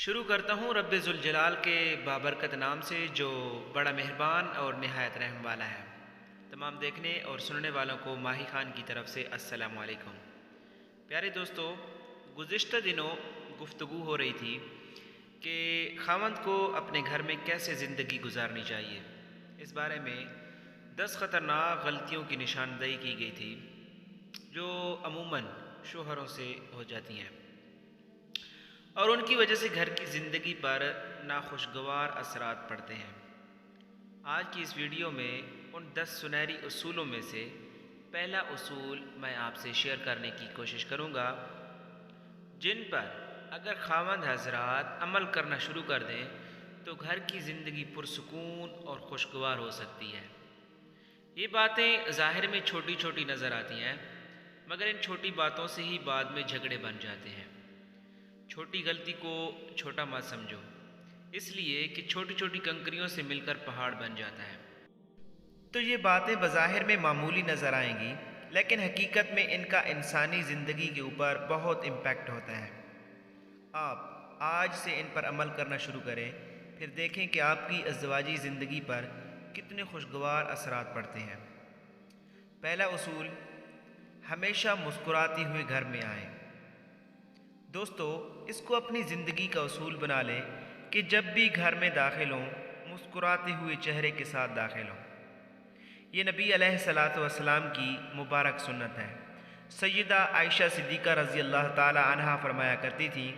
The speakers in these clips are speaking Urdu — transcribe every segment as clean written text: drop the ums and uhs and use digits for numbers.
شروع کرتا ہوں رب ذوالجلال کے بابرکت نام سے جو بڑا مہربان اور نہایت رحم والا ہے۔ تمام دیکھنے اور سننے والوں کو ماہی خان کی طرف سے السلام علیکم۔ پیارے دوستو، گزشتہ دنوں گفتگو ہو رہی تھی کہ خاوند کو اپنے گھر میں کیسے زندگی گزارنی چاہیے۔ اس بارے میں 10 خطرناک غلطیوں کی نشاندہی کی گئی تھی جو عموماً شوہروں سے ہو جاتی ہیں اور ان کی وجہ سے گھر کی زندگی پر ناخوشگوار اثرات پڑتے ہیں۔ آج کی اس ویڈیو میں ان 10 سنہری اصولوں میں سے پہلا اصول میں آپ سے شیئر کرنے کی کوشش کروں گا، جن پر اگر خاوند حضرات عمل کرنا شروع کر دیں تو گھر کی زندگی پرسکون اور خوشگوار ہو سکتی ہے۔ یہ باتیں ظاہر میں چھوٹی چھوٹی نظر آتی ہیں، مگر ان چھوٹی باتوں سے ہی بعد میں جھگڑے بن جاتے ہیں۔ چھوٹی غلطی کو چھوٹا مت سمجھو، اس لیے کہ چھوٹی چھوٹی کنکریوں سے مل کر پہاڑ بن جاتا ہے۔ تو یہ باتیں بظاہر میں معمولی نظر آئیں گی، لیکن حقیقت میں ان کا انسانی زندگی کے اوپر بہت امپیکٹ ہوتا ہے۔ آپ آج سے ان پر عمل کرنا شروع کریں، پھر دیکھیں کہ آپ کی ازدواجی زندگی پر کتنے خوشگوار اثرات پڑتے ہیں۔ پہلا اصول، ہمیشہ مسکراتی ہوئے گھر میں آئیں۔ دوستو، اس کو اپنی زندگی کا اصول بنا لیں کہ جب بھی گھر میں داخل ہوں مسکراتے ہوئے چہرے کے ساتھ داخل ہوں۔ یہ نبی علیہ الصلاۃ والسلام کی مبارک سنت ہے۔ سیدہ عائشہ صدیقہ رضی اللہ تعالی عنہا فرمایا کرتی تھیں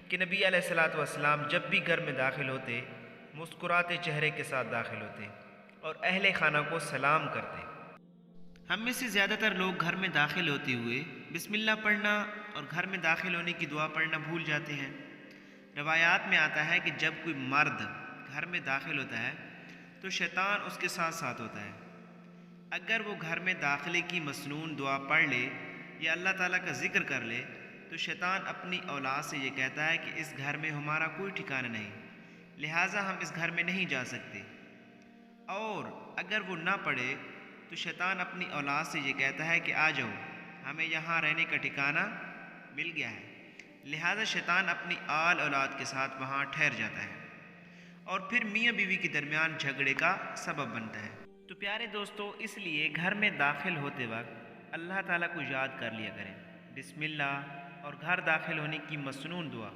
کہ نبی علیہ الصلاۃ والسلام جب بھی گھر میں داخل ہوتے مسکراتے چہرے کے ساتھ داخل ہوتے اور اہل خانہ کو سلام کرتے۔ ہم میں سے زیادہ تر لوگ گھر میں داخل ہوتے ہوئے بسم اللہ پڑھنا اور گھر میں داخل ہونے کی دعا پڑھنا بھول جاتے ہیں۔ روایات میں آتا ہے کہ جب کوئی مرد گھر میں داخل ہوتا ہے تو شیطان اس کے ساتھ ساتھ ہوتا ہے۔ اگر وہ گھر میں داخلے کی مسنون دعا پڑھ لے یا اللہ تعالیٰ کا ذکر کر لے تو شیطان اپنی اولاد سے یہ کہتا ہے کہ اس گھر میں ہمارا کوئی ٹھکانہ نہیں، لہٰذا ہم اس گھر میں نہیں جا سکتے۔ اور اگر وہ نہ پڑھے تو شیطان اپنی اولاد سے یہ کہتا ہے کہ آ جاؤ، ہمیں یہاں رہنے کا ٹھکانہ مل گیا ہے، لہٰذا شیطان اپنی آل اولاد کے ساتھ وہاں ٹھہر جاتا ہے اور پھر میاں بیوی کے درمیان جھگڑے کا سبب بنتا ہے۔ تو پیارے دوستو، اس لیے گھر میں داخل ہوتے وقت اللہ تعالیٰ کو یاد کر لیا کریں، بسم اللہ اور گھر داخل ہونے کی مسنون دعا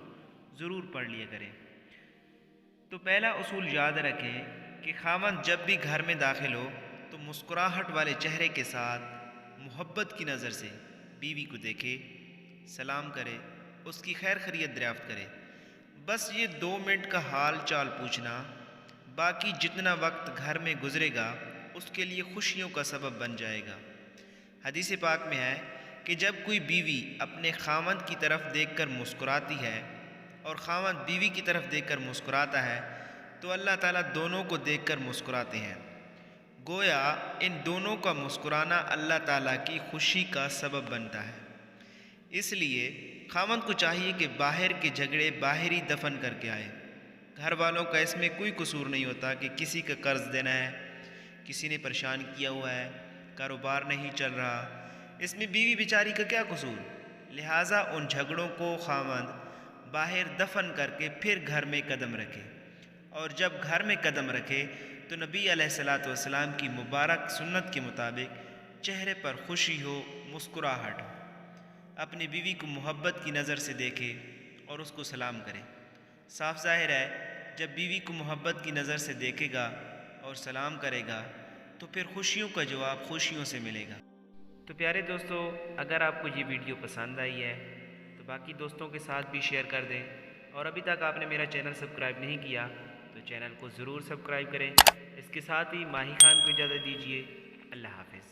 ضرور پڑھ لیا کریں۔ تو پہلا اصول یاد رکھیں کہ خاوند جب بھی گھر میں داخل ہو تو مسکراہٹ والے چہرے کے ساتھ محبت کی نظر سے بیوی کو دیکھے، سلام کرے، اس کی خیر خیریت دریافت کرے۔ بس یہ 2 منٹ کا حال چال پوچھنا، باقی جتنا وقت گھر میں گزرے گا اس کے لیے خوشیوں کا سبب بن جائے گا۔ حدیث پاک میں ہے کہ جب کوئی بیوی اپنے خاوند کی طرف دیکھ کر مسکراتی ہے اور خاوند بیوی کی طرف دیکھ کر مسکراتا ہے تو اللہ تعالیٰ دونوں کو دیکھ کر مسکراتے ہیں۔ گویا ان دونوں کا مسکرانا اللہ تعالیٰ کی خوشی کا سبب بنتا ہے۔ اس لیے خاوند کو چاہیے کہ باہر کے جھگڑے باہر ہی دفن کر کے آئے۔ گھر والوں کا اس میں کوئی قصور نہیں ہوتا کہ کسی کا قرض دینا ہے، کسی نے پریشان کیا ہوا ہے، کاروبار نہیں چل رہا، اس میں بیوی بیچاری کا کیا قصور؟ لہٰذا ان جھگڑوں کو خاوند باہر دفن کر کے پھر گھر میں قدم رکھے، اور جب گھر میں قدم رکھے تو نبی علیہ الصلاۃ والسلام کی مبارک سنت کے مطابق چہرے پر خوشی ہو، مسکراہٹ ہو۔ اپنی بیوی کو محبت کی نظر سے دیکھے اور اس کو سلام کرے۔ صاف ظاہر ہے جب بیوی کو محبت کی نظر سے دیکھے گا اور سلام کرے گا تو پھر خوشیوں کا جواب خوشیوں سے ملے گا۔ تو پیارے دوستو، اگر آپ کو یہ ویڈیو پسند آئی ہے تو باقی دوستوں کے ساتھ بھی شیئر کر دیں، اور ابھی تک آپ نے میرا چینل سبسکرائب نہیں کیا تو چینل کو ضرور سبسکرائب کریں۔ اس کے ساتھ ہی ماہی خان کو اجازت دیجیے۔ اللہ حافظ۔